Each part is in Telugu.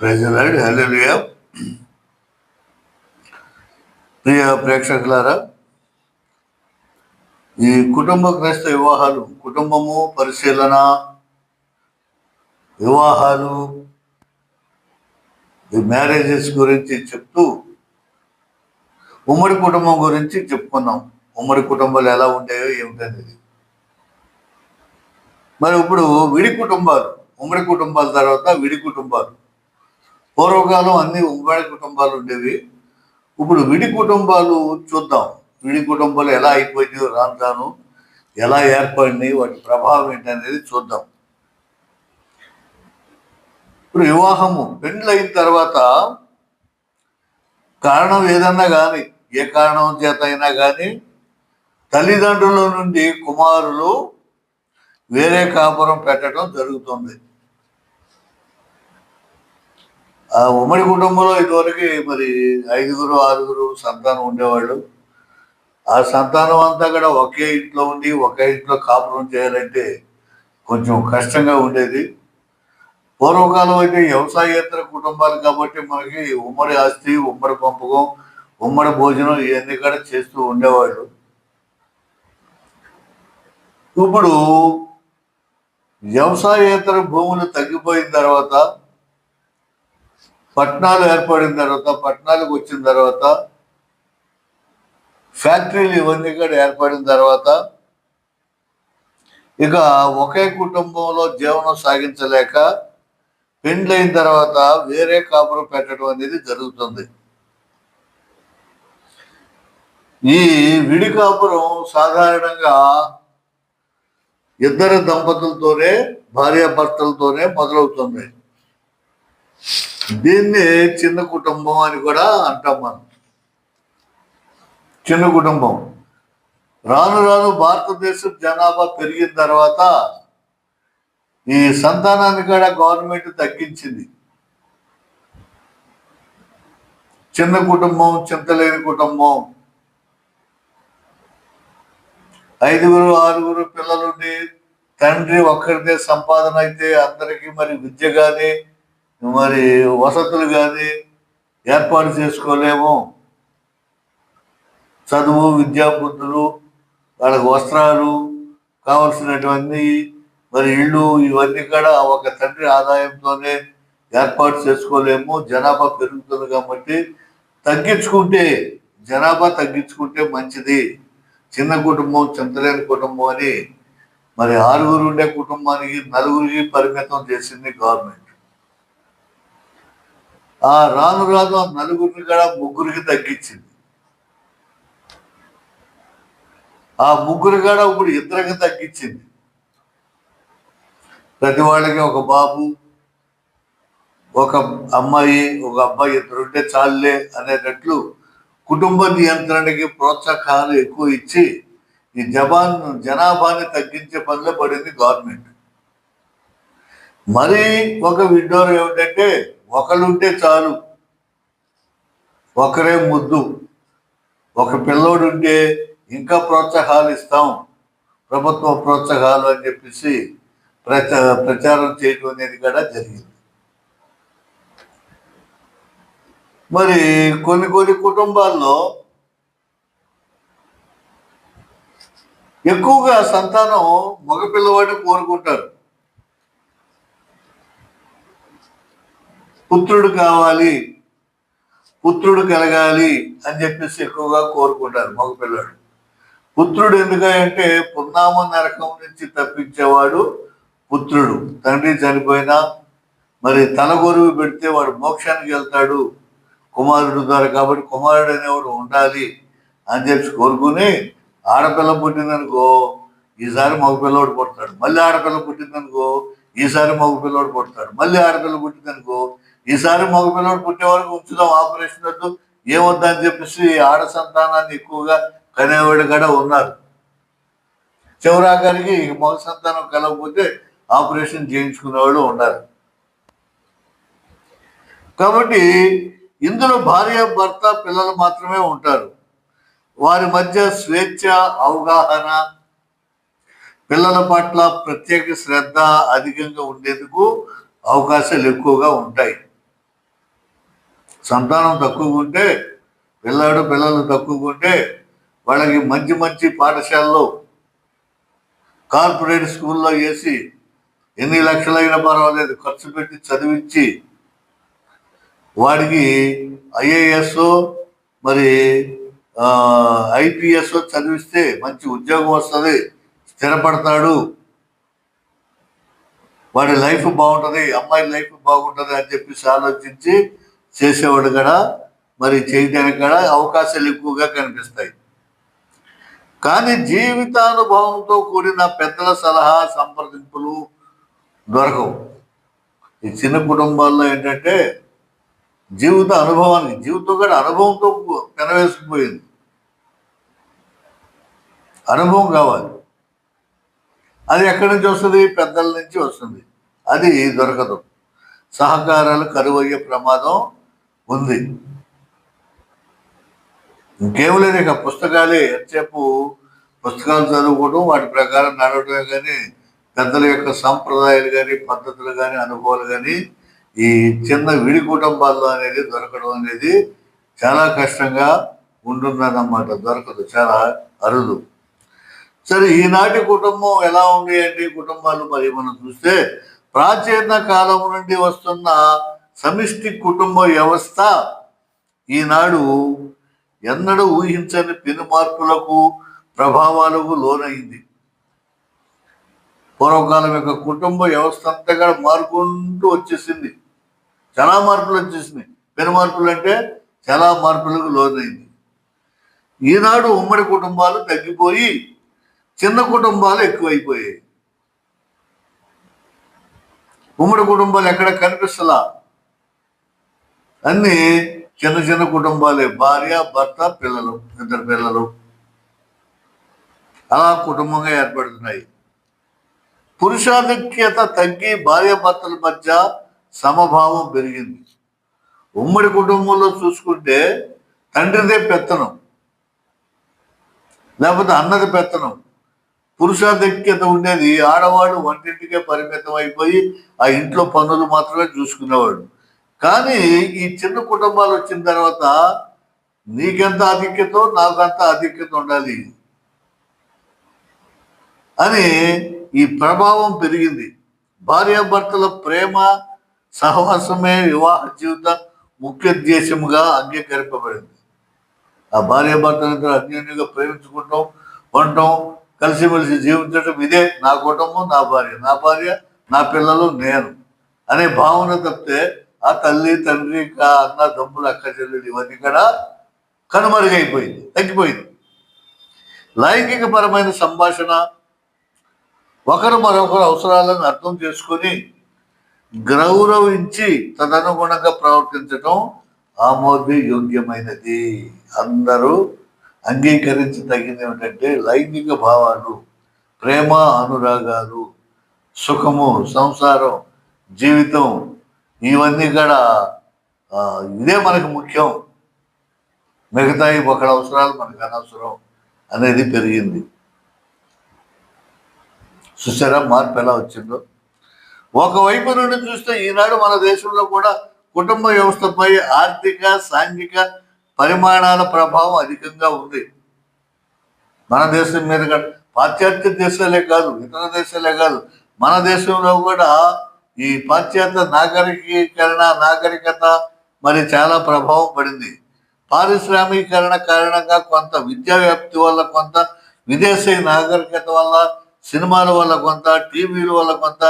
Praise the Lord. హల్లెలూయా. ప్రియ ప్రేక్షకులారా, ఈ కుటుంబ క్రైస్త వివాహాలు, కుటుంబము పరిశీలన, వివాహాలు, ఈ మ్యారేజెస్ గురించి చెప్తూ ఉమ్మడి కుటుంబం గురించి చెప్పుకున్నాం. ఉమ్మడి కుటుంబాలు ఎలా ఉండేవో ఏమిటనేది. మరి ఇప్పుడు విడి కుటుంబాలు, ఉమ్మడి కుటుంబాల తర్వాత విడి కుటుంబాలు. పూర్వకాలం అన్ని ఉమ్మడి కుటుంబాలు ఉండేవి. ఇప్పుడు విడి కుటుంబాలు చూద్దాం. విడి కుటుంబాలు ఎలా అయిపోయినాయో రాను ఎలా ఏర్పడినాయి, వాటి ప్రభావం ఏంటనేది చూద్దాం. ఇప్పుడు వివాహము పెండ్లైన తర్వాత కారణం ఏదన్నా కానీ, ఏ కారణం చేత అయినా కానీ తల్లిదండ్రుల నుండి కుమారులు వేరే కాపురం పెట్టడం జరుగుతుంది. ఆ ఉమ్మడి కుటుంబంలో ఇదివరకు మరి 5, 6 సంతానం ఉండేవాళ్ళు. ఆ సంతానం అంతా కూడా ఒకే ఇంట్లో ఉండి ఒకే ఇంట్లో కాపురం చేయాలంటే కొంచెం కష్టంగా ఉండేది. పూర్వకాలం అయితే వ్యవసాయేతర కుటుంబాలు కాబట్టి మనకి ఉమ్మడి ఆస్తి, ఉమ్మడి పంపకం, ఉమ్మడి భోజనం ఇవన్నీ కూడా చేస్తూ ఉండేవాళ్ళు. ఇప్పుడు వ్యవసాయేతర భూములు తగ్గిపోయిన తర్వాత, పట్టణాలు ఏర్పడిన తర్వాత, పట్టణాలకు వచ్చిన తర్వాత, ఫ్యాక్టరీలు ఇవన్నీ కూడా ఏర్పడిన తర్వాత ఇక ఒకే కుటుంబంలో జీవనం సాగించలేక పెండ్లైన తర్వాత వేరే కాపురం పెట్టడం అనేది జరుగుతుంది. ఈ విడి కాపురం సాధారణంగా ఇద్దరు దంపతులతోనే, భార్యాభర్తలతోనే మొదలవుతుంది. దీన్ని చిన్న కుటుంబం అని కూడా అంటాం మనం. చిన్న కుటుంబం రాను రాను భారతదేశం జనాభా పెరిగిన తర్వాత ఈ సంతానాన్ని కూడా గవర్నమెంట్ తగ్గించింది. చిన్న కుటుంబం, చింతలేని కుటుంబం, 5, 6 పిల్లలుండి తండ్రి ఒక్కరిదే సంపాదన అయితే అందరికీ మరి విద్య కానీ మరి వసతులు కానీ ఏర్పాటు చేసుకోలేము. చదువు, విద్యాబుద్ధులు, వాళ్ళకి వస్త్రాలు కావలసినటువంటి మరి ఇళ్ళు ఇవన్నీ కూడా ఒక తండ్రి ఆదాయంతోనే ఏర్పాటు చేసుకోలేము. జనాభా పెరుగుతుంది కాబట్టి జనాభా తగ్గించుకుంటే మంచిది. చిన్న కుటుంబం, చింతలేని కుటుంబం అని మరి 6 ఉండే కుటుంబానికి 4 పరిమితం చేసింది గవర్నమెంట్. ఆ రాను రాను 4 కూడా 3 తగ్గించింది. ఆ 3 కూడా ఇప్పుడు 2 తగ్గించింది. ప్రతి వాళ్ళకి ఒక బాబు, ఒక అమ్మాయి, ఒక అబ్బాయి, 2 ఉంటే చాలులే అనేటట్లు కుటుంబ నియంత్రణకి ప్రోత్సాహాలు ఎక్కువ ఇచ్చి ఈ జనాభాని తగ్గించే పనిలో పడింది గవర్నమెంట్. మరి ఒక విడ్డూరం ఏమిటంటే ఒకళ్ళుంటే చాలు, ఒకరే ముద్దు, ఒక పిల్లోడు ఉంటే ఇంకా ప్రోత్సాహాలు ఇస్తాం, ప్రభుత్వ ప్రోత్సాహాలు అని చెప్పేసి ప్రచారం చేయడం అనేది కూడా జరిగింది. మరి కొన్ని కుటుంబాల్లో ఎక్కువగా సంతానం మగపిల్లవాడిని కోరుకుంటారు. పుత్రుడు కావాలి, పుత్రుడు కలగాలి అని చెప్పేసి ఎక్కువగా కోరుకుంటారు మగపిల్లాడు. పుత్రుడు ఎందుకంటే పున్నామ నరకం నుంచి తప్పించేవాడు పుత్రుడు. తండ్రి చనిపోయినా మరి తలగొరువు పెడితే వాడు మోక్షానికి వెళ్తాడు కుమారుడు ద్వారా. కాబట్టి కుమారుడు అనేవాడు ఉండాలి అని చెప్పి కోరుకుని, ఆడపిల్ల పుట్టిందనుకో ఈసారి మగపిల్లవాడు పుడతాడు, మళ్ళీ ఆడపిల్ల పుట్టిందనుకో ఈసారి మగపిల్లవాడు పుడతాడు, మళ్ళీ ఆడపిల్ల పుట్టిందనుకో ఈసారి మగపిల్లవాడు పుట్టే వరకు ఉంచుదాం, ఆపరేషన్ వద్దు, ఏమొద్దా అని చెప్పేసి ఆడ సంతానాన్ని ఎక్కువగా కనేవాడు కూడా ఉన్నారు. చివరాఖరికి మగ సంతానం కలగకపోతే ఆపరేషన్ చేయించుకునేవాళ్ళు ఉన్నారు. కాబట్టి ఇందులో భార్య, భర్త, పిల్లలు మాత్రమే ఉంటారు. వారి మధ్య స్వేచ్ఛ, అవగాహన, పిల్లల పట్ల ప్రత్యేక శ్రద్ధ అధికంగా ఉండేందుకు అవకాశాలు ఎక్కువగా ఉంటాయి. సంతానం తక్కువగా ఉంటే, పిల్లలు తక్కువగా ఉంటే వాళ్ళకి మంచి మంచి పాఠశాలలో, కార్పొరేట్ స్కూల్లో వేసి ఎన్ని లక్షలైనా పర్వాలేదు ఖర్చు పెట్టి చదివించి వాడికి ఐఏఎస్ మరి ఐపీఎస్ చదివిస్తే మంచి ఉద్యోగం వస్తుంది, స్థిరపడతాడు, వాడి లైఫ్ బాగుంటుంది, అమ్మాయి లైఫ్ బాగుంటుంది అని చెప్పేసి ఆలోచించి చేసేవాడు కూడా మరి చేయడానికి కూడా అవకాశాలు ఎక్కువగా కనిపిస్తాయి. కానీ జీవితానుభవంతో కూడిన పెద్దల సలహా సంప్రదింపులు దొరకవు. ఈ చిన్న కుటుంబాల్లో ఏంటంటే జీవితం కూడా అనుభవంతో పెనవేసుకుపోయింది. అనుభవం కావాలి. అది ఎక్కడి నుంచి వస్తుంది? పెద్దల నుంచి వస్తుంది. అది దొరకదు. సహకారాలు కరువయ్యే ప్రమాదం ఉంది. ఇంకేం లేదు, ఇక పుస్తకాలే. ఎంతసేపు పుస్తకాలు చదువుకోవడం, వాటి ప్రకారం నడవడమే కానీ పెద్దల యొక్క సంప్రదాయాలు కానీ పద్ధతులు కానీ అనుభవాలు కానీ ఈ చిన్న విడి కుటుంబాల్లో అనేది దొరకడం అనేది చాలా కష్టంగా ఉంటుందన్నమాట. దొరకదు, చాలా అరుదు. సరే, ఈనాటి కుటుంబం ఎలా ఉంది అంటే కుటుంబాలు మరి మనం చూస్తే ప్రాచీన కాలం నుండి వస్తున్న సమిష్టి కుటుంబ వ్యవస్థ ఈనాడు ఎన్నడూ ఊహించని పెను మార్పులకు ప్రభావాలకు లోనైంది. పూర్వకాలం యొక్క కుటుంబ వ్యవస్థ అంతగా మారుకుంటూ వచ్చేసింది. చాలా మార్పులు వచ్చేసినాయి. పెను మార్పులు అంటే చాలా మార్పులకు లోనైంది. ఈనాడు ఉమ్మడి కుటుంబాలు తగ్గిపోయి చిన్న కుటుంబాలు ఎక్కువైపోయాయి. ఉమ్మడి కుటుంబాలు ఎక్కడ కనిపిస్తలా, అన్ని చిన్న చిన్న కుటుంబాలే. భార్య, భర్త, పిల్లలు, 2 పిల్లలు, అలా కుటుంబంగా ఏర్పడుతున్నాయి. పురుషాధిక్యత తగ్గి భార్యాభర్తల మధ్య సమభావం పెరిగింది. ఉమ్మడి కుటుంబంలో చూసుకుంటే తండ్రిదే పెత్తనం, లేకపోతే అన్నది పెత్తనం. పురుషాధిక్యత ఉండేది. ఆడవాడు వంటింటికే పరిమితం అయిపోయి ఆ ఇంట్లో పనులు మాత్రమే చూసుకునేవాడు. కానీ ఈ చిన్న కుటుంబాలు వచ్చిన తర్వాత నీకెంత ఆధిక్యత, నాకంత ఆధిక్యత ఉండాలి అని ఈ ప్రభావం పెరిగింది. భార్యాభర్తల ప్రేమ సహవాసమే వివాహ జీవిత ముఖ్యోద్దేశముగా అంగీకరింపబడింది. ఆ భార్యాభర్తలతో అన్యోన్యంగా ప్రేమించుకుంటాం, ఉండటం, కలిసిమెలిసి జీవించడం, ఇదే నా కుటుంబం, నా భార్య, నా పిల్లలు, నేను అనే భావన తప్పితే ఆ తల్లి, తండ్రి, అన్న, దమ్ములు, అక్క చెల్లెలు ఇవన్నీ కూడా కనుమరుగైపోయింది, తగ్గిపోయింది. లైంగిక పరమైన సంభాషణ, ఒకరు మరొకరు అవసరాలను అర్థం చేసుకొని గౌరవించి తదనుగుణంగా ప్రవర్తించడం ఆమోదయోగ్యమైనది. అందరూ అంగీకరించదగినది ఏమిటంటే లైంగిక భావాలు, ప్రేమ, అనురాగాలు, సుఖము, సంసారం, జీవితం, ఇవన్నీ కూడా ఇదే మనకు ముఖ్యం, మిగతాయి ఒకళ్ళ అవసరాలు మనకు అనవసరం అనేది పెరిగింది. చూసారా మార్పు ఎలా వచ్చిందో? ఒకవైపు నుండి చూస్తే ఈనాడు మన దేశంలో కూడా కుటుంబ వ్యవస్థపై ఆర్థిక, సాంఘిక పరిమాణాల ప్రభావం అధికంగా ఉంది. మన దేశం మీద పాశ్చాత్య దేశాలే కాదు, ఇతర దేశాలే కాదు, మన దేశంలో కూడా ఈ పాశ్చాత్య నాగరికత మరి చాలా ప్రభావం పడింది. పారిశ్రామీకరణ కారణంగా కొంత విద్యా వ్యాప్తి వల్ల, కొంత విదేశీ నాగరికత వల్ల, సినిమాల వల్ల కొంత, టీవీల వల్ల కొంత,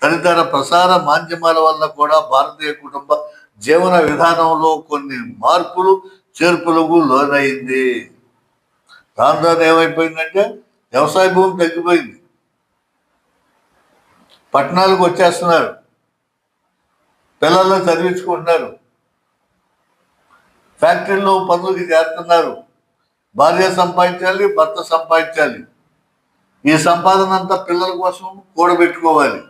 తదితర ప్రసార మాధ్యమాల వల్ల కూడా భారతీయ కుటుంబ జీవన విధానంలో కొన్ని మార్పులు చేర్పులకు లోనైంది. దాంతో ఏమైపోయిందంటే వ్యవసాయ భూమి తగ్గిపోయింది, పట్టణాలకు వచ్చేస్తున్నారు, పిల్లలను చదివించుకుంటున్నారు, ఫ్యాక్టరీలో పనులకి చేరుతున్నారు. భార్య సంపాదించాలి, భర్త సంపాదించాలి. ఈ సంపాదన అంతా పిల్లల కోసం కూడబెట్టుకోవాలి,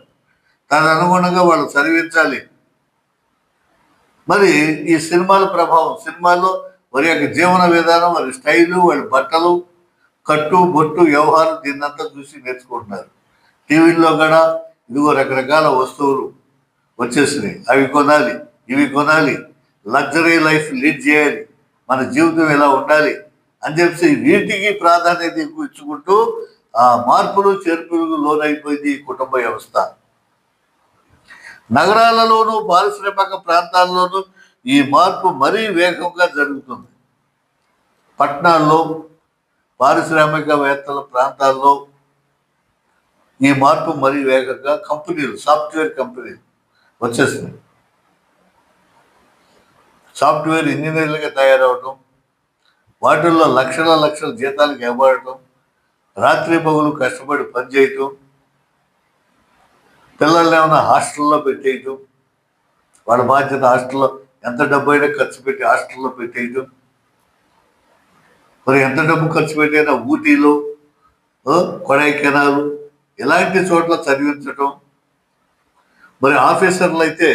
దాని అనుగుణంగా వాళ్ళు చదివించాలి. మరి ఈ సినిమాల ప్రభావం, సినిమాల్లో వారి యొక్క జీవన విధానం, వారి స్టైలు, వాళ్ళ బట్టలు, కట్టు బొట్టు, వ్యవహారం, దీన్నంతా చూసి నేర్చుకుంటున్నారు. టీవీల్లో కూడా ఇదిగో రకరకాల వస్తువులు వచ్చేసినాయి, అవి కొనాలి, ఇవి కొనాలి, లగ్జరీ లైఫ్ లీడ్ చేయాలి, మన జీవితం ఎలా ఉండాలి అని చెప్పి వీటికి ప్రాధాన్యత ఎక్కువ ఇచ్చుకుంటూ ఆ మార్పులు చేర్పులకు లోనైపోయింది ఈ కుటుంబ వ్యవస్థ. నగరాలలోనూ పారిశ్రామిక ప్రాంతాల్లోనూ ఈ మార్పు మరీ వేగంగా జరుగుతుంది. పట్టణాల్లో పారిశ్రామికవేత్తల ప్రాంతాల్లో ఈ మార్పు మరీ వేగంగా కంపెనీలు, సాఫ్ట్వేర్ కంపెనీలు వచ్చేసినాయి. సాఫ్ట్వేర్ ఇంజనీర్లుగా తయారవటం, వాటిల్లో లక్షల జీతాలకు ఇవ్వబడటం, రాత్రి పగులు కష్టపడి పనిచేయటం, పిల్లల్ని ఏమైనా హాస్టల్లో పెట్టేయటం, వాళ్ళ బాధ్యత హాస్టల్లో ఎంత డబ్బు అయినా ఖర్చు పెట్టి హాస్టల్లో పెట్టేయటం, మరి ఎంత డబ్బు ఖర్చు పెట్టైనా ఊటీలో, కొడైకెనాల్ ఇలాంటి చోట్ల చదివించటం. మరి ఆఫీసర్లు అయితే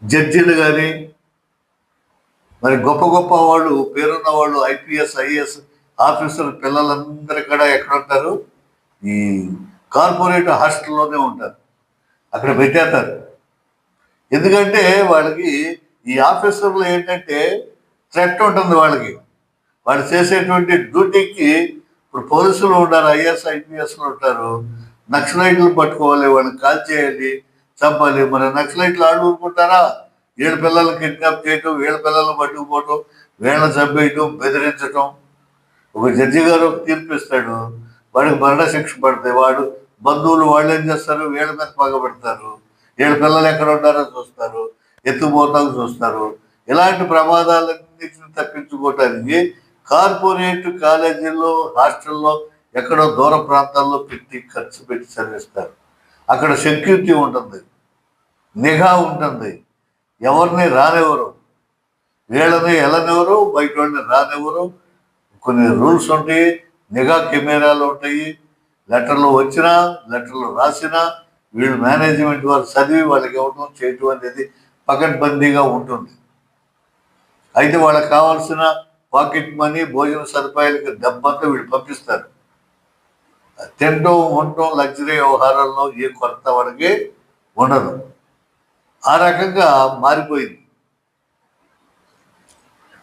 జడ్జీలు కానీ మరి గొప్ప వాళ్ళు, పేరున్న వాళ్ళు, ఐపీఎస్ ఐఏఎస్ ఆఫీసర్ పిల్లలందరూ కూడా ఎక్కడ ఉంటారు? ఈ కార్పొరేట్ హాస్టల్లోనే ఉంటారు. అక్కడ పెట్టేస్తారు. ఎందుకంటే వాళ్ళకి ఈ ఆఫీసర్లు ఏంటంటే థ్రెట్ ఉంటుంది వాళ్ళకి. వాళ్ళు చేసేటువంటి డ్యూటీకి ఇప్పుడు పోలీసులు ఉంటారు, ఐఏఎస్ ఐపీఎస్లు ఉంటారు, నక్సలైట్లు పట్టుకోవాలి, వాళ్ళని కాల్ చేయాలి, చంపాలి. మరి నక్సలైట్లు ఆడు ఊరుకుంటారా? వీళ్ళ పిల్లల్ని కిడ్నాప్ చేయటం, వీళ్ళ పిల్లల్ని పట్టుకుపోవటం, వీళ్ళని చంపేయటం, బెదిరించటం. ఒక జడ్జి గారు ఒక తీర్పు ఇస్తాడు, వాడికి మరణ శిక్ష పడతాయి. వాడు బంధువులు వాళ్ళు ఏం చేస్తారు? వీళ్ళ మీద పగబెడతారు, వీళ్ళ పిల్లలు ఎక్కడ ఉంటారో చూస్తారు, ఎత్తుపోతాకు చూస్తారు. ఇలాంటి ప్రమాదాలన్నింటినీ తప్పించుకోవటానికి కార్పొరేట్ కాలేజీల్లో, హాస్టల్లో ఎక్కడో దూర ప్రాంతాల్లో పెట్టి ఖర్చు పెట్టి చదివిస్తారు. అక్కడ సెక్యూరిటీ ఉంటుంది, నిఘా ఉంటుంది, ఎవరిని రానివ్వరు, వీళ్ళని వెళ్ళనివ్వరు, బయట వాళ్ళని రానివ్వరు. కొన్ని రూల్స్ ఉంటాయి, నిఘా కెమెరాలు ఉంటాయి. లెటర్లు వచ్చినా, లెటర్లు రాసినా వీళ్ళు మేనేజ్మెంట్ వారు చదివి వాళ్ళకి ఇవ్వడం చేయటం అనేది పకడ్బందీగా ఉంటుంది. అయితే వాళ్ళకి కావాల్సిన పాకెట్ మనీ, భోజన సదుపాయాలకి డబ్బంతా వీళ్ళు పంపిస్తారు. తినడం, ఉండటం, లగ్జరీ వ్యవహారాల్లో ఏ కొరత వాళ్ళకి ఉండదు. ఆ రకంగా మారిపోయింది,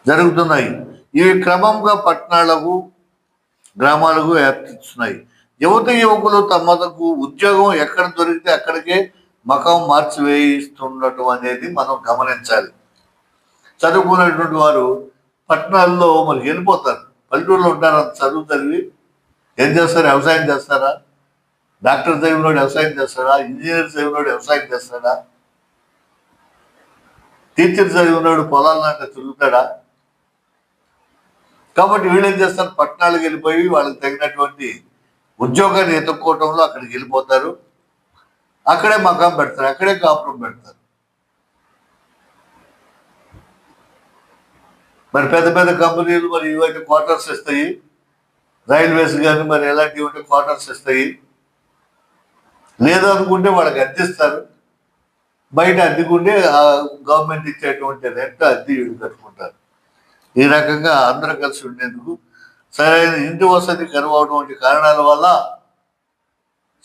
జరుగుతున్నాయి. ఇవి క్రమంగా పట్టణాలకు, గ్రామాలకు వ్యాప్తిస్తున్నాయి. యువకులు తమకు ఉద్యోగం ఎక్కడ దొరికితే అక్కడికే మకం మార్చివేయిస్తుండటం అనేది మనం గమనించాలి. చదువుకునేటువంటి వారు పట్టణాల్లో మరి వెళ్ళిపోతారు, పల్లెటూరులో ఉంటారు. అంత చదువు చదివి ఏం చేస్తారు? వ్యవసాయం చేస్తారా? డాక్టర్ చదివినోడు వ్యవసాయం చేస్తాడా? ఇంజనీర్ చదివినోడు వ్యవసాయం చేస్తాడా? టీచర్ చదివినోడు పొలాలంటే తిరుగుతాడా? కాబట్టి వీళ్ళు ఏం చేస్తారు? పట్టణాలకు వెళ్ళిపోయి వాళ్ళకి తగినటువంటి ఉద్యోగాన్ని ఎత్తుక్కోవటంలో అక్కడికి వెళ్ళిపోతారు, అక్కడే మకాం పెడతారు, అక్కడే కాపురం పెడతారు. మరి పెద్ద పెద్ద కంపెనీలు మరి ఇవైతే క్వార్టర్స్ ఇస్తాయి, రైల్వేస్ కానీ మరి ఎలాంటివి ఉంటే క్వార్టర్స్ ఇస్తాయి. లేదనుకుంటే వాళ్ళకి అద్దెస్తారు, బయట అద్దెకుంటే గవర్నమెంట్ ఇచ్చేటువంటి రెంట్ అద్దె వీళ్ళు కట్టుకుంటారు. ఈ రకంగా అందరూ కలిసి ఉండేందుకు సరైన ఇంటి వసతి కరువవడం వంటి కారణాల వల్ల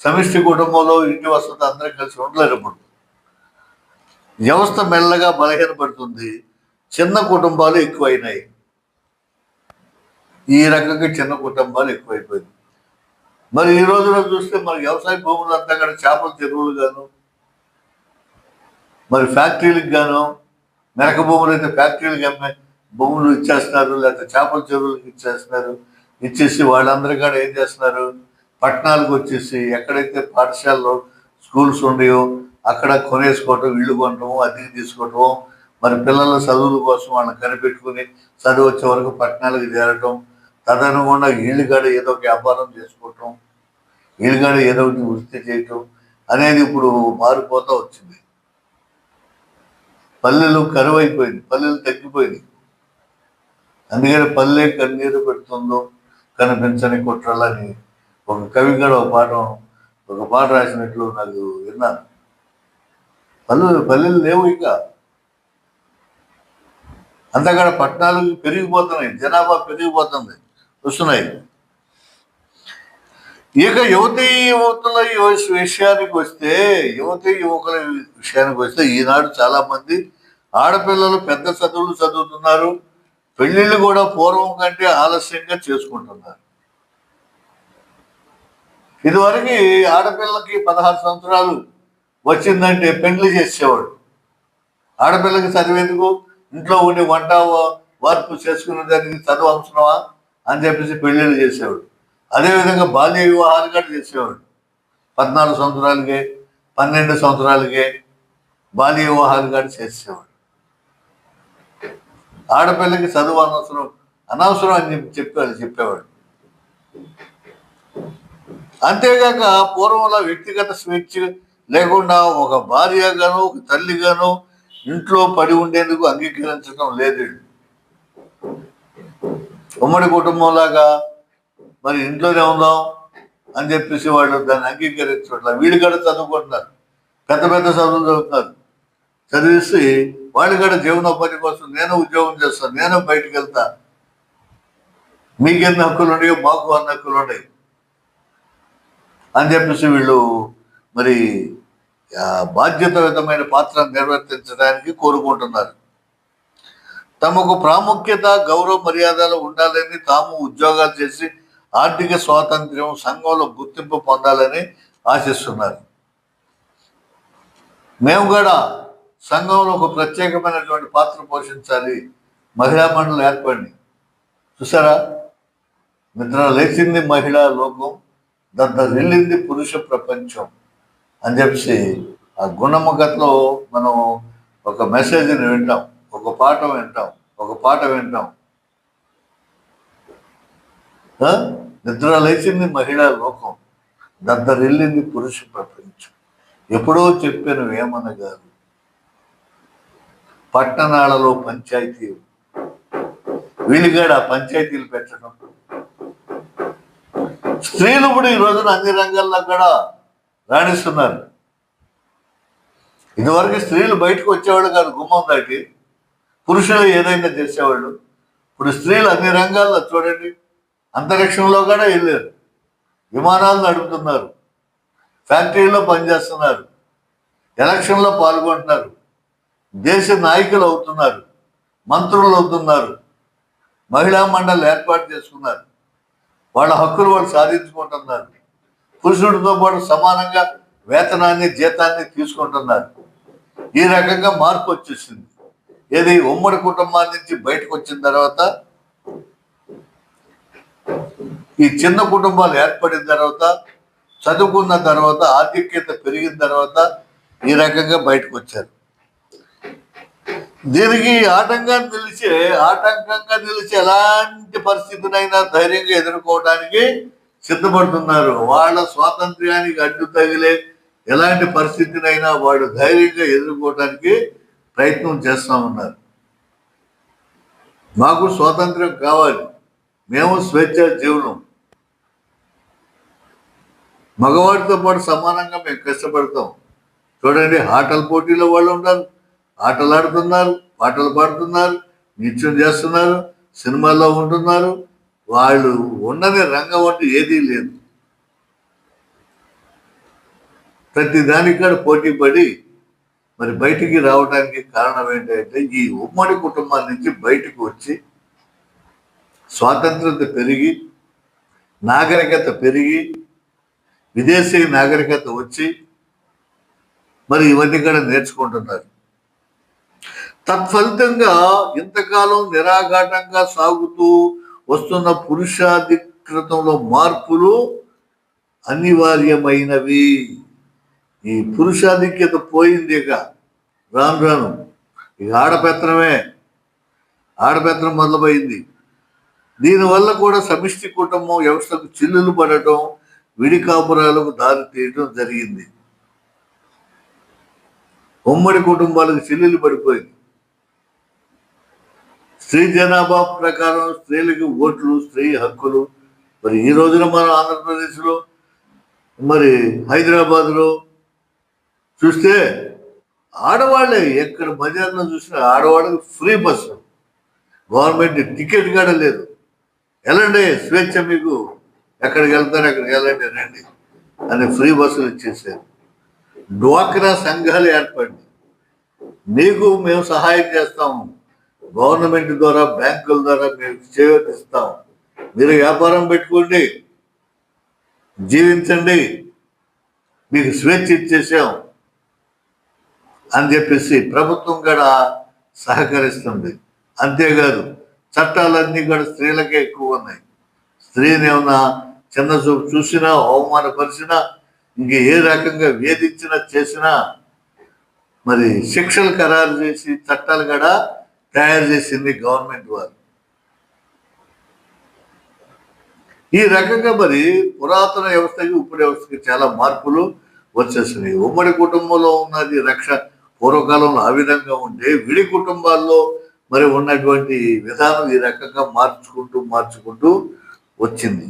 సమిష్టి కుటుంబంలో ఇంటి వసతి అందరూ కలిసి ఉండలేరు. ఇప్పుడు వ్యవస్థ మెల్లగా బలహీనపడుతుంది, చిన్న కుటుంబాలు ఎక్కువైనాయి. ఈ రకంగా చిన్న కుటుంబాలు ఎక్కువైపోయింది. మరి ఈ రోజున చూస్తే మరి వ్యవసాయ భూములంతా కూడా చేపల చెరువులు గాను, మరి ఫ్యాక్టరీలకు గాను, మెరక భూములు అయితే ఫ్యాక్టరీలకు భూములు ఇచ్చేస్తున్నారు, లేకపోతే చేపల చెరువులకు ఇచ్చేస్తున్నారు. ఇచ్చేసి వాళ్ళందరూ కూడా ఏం చేస్తున్నారు? పట్టణాలకు వచ్చేసి ఎక్కడైతే పాఠశాలలో స్కూల్స్ ఉండయో అక్కడ కొనేసుకోవటం, ఇళ్ళు కొనటం, అద్దెకి తీసుకోవటం, మరి పిల్లల చదువుల కోసం వాళ్ళని కనిపెట్టుకుని చదువు వచ్చే వరకు పట్టణాలకు చేరటం, తదనుగుణంగా వీళ్ళు కూడా ఏదో ఒక వ్యాపారం చేసుకోవటం, వీళ్ళు కూడా ఏదో ఒకటి వృత్తి చేయటం అనేది ఇప్పుడు మారిపోతూ వచ్చింది. పల్లెలు కరువైపోయింది, పల్లెలు తగ్గిపోయింది. అందుకని పల్లె కన్నీరు పెడుతుందో కనిపించని కుట్రలని ఒక కవి కూడా ఒక పాట రాసినట్లు నాకు విన్నాను. పల్లెలు లేవు, ఇక అంతగా పట్టణాలు పెరిగిపోతున్నాయి, జనాభా పెరిగిపోతుంది, వస్తున్నాయి. ఇక యువకుల విషయానికి వస్తే ఈనాడు చాలా మంది ఆడపిల్లలు పెద్ద చదువులు చదువుతున్నారు, పెళ్లిళ్ళు కూడా పూర్వం కంటే ఆలస్యంగా చేసుకుంటున్నారు. ఇదివరకు ఆడపిల్లకి 16 సంవత్సరాలు వచ్చిందంటే పెళ్లి చేసేవాడు. ఆడపిల్లకి చదివేందుకు, ఇంట్లో ఉండి వంట వార్పు చేసుకునే దానికి చదువు అవసరమా అని చెప్పేసి పెళ్లిళ్ళు చేసేవాడు. అదేవిధంగా బాల్య వివాహాలు కూడా చేసేవాడు. 14 సంవత్సరాలకే 12 సంవత్సరాలకే బాల్య వివాహాలు కూడా చేసేవాడు. ఆడపిల్లకి చదువు అనవసరం అని చెప్పేవాడు. అంతేగాక పూర్వంలో వ్యక్తిగత స్వేచ్ఛ లేకుండా ఒక భార్యగాను ఒక తల్లిగాను ఇంట్లో పడి ఉండేందుకు అంగీకరించడం లేదు. ఉమ్మడి కుటుంబంలాగా మరి ఇంట్లోనే ఉందాం అని చెప్పేసి వాళ్ళు దాన్ని అంగీకరించట్ల. వీళ్ళు కూడా చదువుకుంటున్నారు, పెద్ద పెద్ద చదువులు చదువుతున్నారు. చదివిస్తే వాళ్ళు కూడా జీవనోపాధి కోసం నేను ఉద్యోగం చేస్తాను, నేను బయటకు వెళ్తా, మీకెన్ని హక్కులు ఉన్నాయో మాకు అన్ని హక్కులు ఉన్నాయి అని చెప్పేసి వీళ్ళు మరి బాధ్యతాయుతమైన పాత్రను నిర్వర్తించడానికి కోరుకుంటున్నారు. తమకు ప్రాముఖ్యత గౌరవ మర్యాదలు ఉండాలని, తాము ఉద్యోగాలు చేసి ఆర్థిక స్వాతంత్ర్యం, సంఘంలో గుర్తింపు పొందాలని ఆశిస్తున్నారు. మేము కూడా సంఘంలో ఒక ప్రత్యేకమైనటువంటి పాత్ర పోషించాలి, మహిళా మండలి ఏర్పడింది. చూసారా, నిద్ర లేచింది మహిళా లోకం, దద్దరిల్లింది పురుష ప్రపంచం అని చెప్పి ఆ గుణముఖతలో మనం ఒక మెసేజ్ని వింటాం, ఒక పాట వింటాం. నిద్ర లేచింది మహిళా లోకం, దద్దరిల్లింది పురుష ప్రపంచం. ఎప్పుడో చెప్పాను వేమన గారు. పట్టణాలలో పంచాయతీలు, వీలుగాడ పంచాయతీలు పెట్టడం. స్త్రీలు ఇప్పుడు ఈ రోజున అన్ని రంగాల్లో కూడా రాణిస్తున్నారు. ఇదివరకు స్త్రీలు బయటకు వచ్చేవాళ్ళు కాదు, గుమ్మం దాటి పురుషులు ఏదైనా చేసేవాళ్ళు. ఇప్పుడు స్త్రీలు అన్ని రంగాల్లో చూడండి, అంతరిక్షంలో కూడా వెళ్ళారు, విమానాలు నడుపుతున్నారు, ఫ్యాక్టరీలో పనిచేస్తున్నారు, ఎలక్షన్లో పాల్గొంటున్నారు, దేశ నాయకులు అవుతున్నారు, మంత్రులు అవుతున్నారు, మహిళా మండలి ఏర్పాటు చేసుకున్నారు, వాళ్ళ హక్కులు వాళ్ళు సాధించుకుంటున్నారు, పురుషుడితో పాటు సమానంగా వేతనాన్ని జీతాన్ని తీసుకుంటున్నారు. ఈ రకంగా మార్పు వచ్చేసింది. ఏది ఉమ్మడి కుటుంబాల నుంచి బయటకు వచ్చిన తర్వాత, ఈ చిన్న కుటుంబాలు ఏర్పడిన తర్వాత, చదువుకున్న తర్వాత, ఆధిక్యత పెరిగిన తర్వాత ఈ రకంగా బయటకు వచ్చారు. దీనికి ఆటంకంగా నిలిచి ఎలాంటి పరిస్థితినైనా ధైర్యంగా ఎదుర్కోవడానికి సిద్ధపడుతున్నారు. వాళ్ళ స్వాతంత్ర్యానికి అడ్డు తగిలే ఎలాంటి పరిస్థితినైనా వాళ్ళు ధైర్యంగా ఎదుర్కోవడానికి ప్రయత్నం చేస్తూ ఉన్నారు. మాకు స్వాతంత్ర్యం కావాలి, మేము స్వేచ్ఛ జీవనం, మగవాడితో పాటు సమానంగా మేము కష్టపడతాం. చూడండి, ఆటల పోటీలో వాళ్ళు ఉంటారు, ఆటలు ఆడుతున్నారు, పాటలు పాడుతున్నారు, నృత్యం చేస్తున్నారు, సినిమాల్లో ఉంటున్నారు. వాళ్ళు ఉన్నది రంగం అంటూ ఏదీ లేదు. ప్రతి దానికి కూడా పోటీ పడి మరి బయటికి రావడానికి కారణం ఏంటంటే, ఈ ఉమ్మడి కుటుంబాల నుంచి బయటకు వచ్చి స్వాతంత్రత పెరిగి, నాగరికత పెరిగి, విదేశీ నాగరికత వచ్చి మరి ఇవన్నీ కూడా నేర్చుకుంటున్నారు. తత్ఫలితంగా ఇంతకాలం నిరాఘాటంగా సాగుతూ వస్తున్న పురుషాధికృతంలో మార్పులు అనివార్యమైనవి. ఈ పురుషాధిక్యత పోయింది, ఇక రాను ఇక ఆడపెత్తనం మొదలుపోయింది. దీనివల్ల కూడా సమిష్టి కుటుంబం వ్యవస్థకు చిల్లులు పడటం, విడి కాపురాలకు దారి తీయటం జరిగింది. ఉమ్మడి కుటుంబాలకు చిల్లులు పడిపోయింది. స్త్రీ జనాభా ప్రకారం స్త్రీలకు ఓట్లు, స్త్రీ హక్కులు. మరి ఈ రోజున మన ఆంధ్రప్రదేశ్లో, మరి హైదరాబాద్లో చూస్తే ఆడవాళ్ళే, ఎక్కడ బజార్లో చూసినా ఆడవాళ్ళకి ఫ్రీ బస్సు, గవర్నమెంట్ టికెట్ కూడా లేదు. వెళ్ళండి, స్వేచ్ఛ మీకు, ఎక్కడికి వెళ్తారు అక్కడికి వెళ్ళండి, రండి అని ఫ్రీ బస్సులు ఇచ్చేసారు. డ్వాక్రా సంఘాలు ఏర్పడింది. నీకు మేము సహాయం చేస్తాము, గవర్నమెంట్ ద్వారా బ్యాంకుల ద్వారా మేము చేయూతిస్తాం, మీరు వ్యాపారం పెట్టుకోండి, జీవించండి, మీకు స్వేచ్ఛ ఇచ్చేసాం అని చెప్పేసి ప్రభుత్వం కూడా సహకరిస్తుంది. అంతేకాదు చట్టాలన్నీ కూడా స్త్రీలకే ఎక్కువ ఉన్నాయి. స్త్రీని ఏమన్నా చిన్న చూపు చూసినా, అవమానపరిచినా, ఇంక ఏ రకంగా వేధించినా చేసినా మరి శిక్షలు ఖరారు చేసి చట్టాలు కూడా తయారు చేసింది గవర్నమెంట్ వారు. ఈ రకంగా మరి పురాతన వ్యవస్థకి ఇప్పుడు వ్యవస్థకి చాలా మార్పులు వచ్చేసినాయి. ఉమ్మడి కుటుంబంలో ఉన్నది రక్ష పూర్వకాలంలో ఆ విధంగా ఉంటే విడి కుటుంబాల్లో మరి ఉన్నటువంటి విధానం ఈ రకంగా మార్చుకుంటూ వచ్చింది.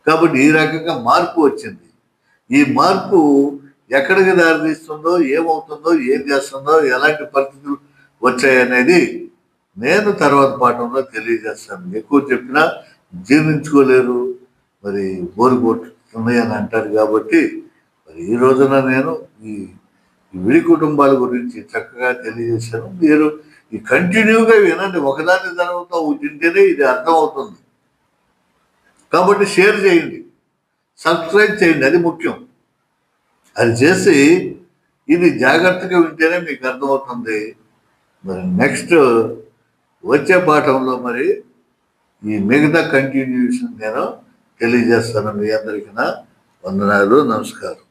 కాబట్టి ఈ రకంగా మార్పు వచ్చింది. ఈ మార్పు ఎక్కడికి దారితీస్తుందో, ఏమవుతుందో, ఏం చేస్తుందో, ఎలాంటి పరిస్థితులు వచ్చాయనేది నేను తర్వాత పాఠంలో తెలియజేస్తాను. ఎక్కువ చెప్పినా జీర్ణించుకోలేరు, మరి బోరు కొట్టుతుంది అని అంటారు. కాబట్టి మరి ఈ రోజున నేను ఈ విడి కుటుంబాల గురించి చక్కగా తెలియజేశాను. మీరు ఈ కంటిన్యూగా వినండి, ఒకదాని తర్వాత వింటేనే ఇది అర్థమవుతుంది. కాబట్టి షేర్ చేయండి, సబ్స్క్రైబ్ చేయండి, అది ముఖ్యం. అది చేసి ఇది జాగ్రత్తగా వింటేనే మీకు అర్థమవుతుంది. మరి నెక్స్ట్ వచ్చే పాఠంలో మరి ఈ మిగతా కంటిన్యూషన్ నేను తెలియజేస్తాను. మీ అందరికీ నా వందనాలు, నమస్కారం.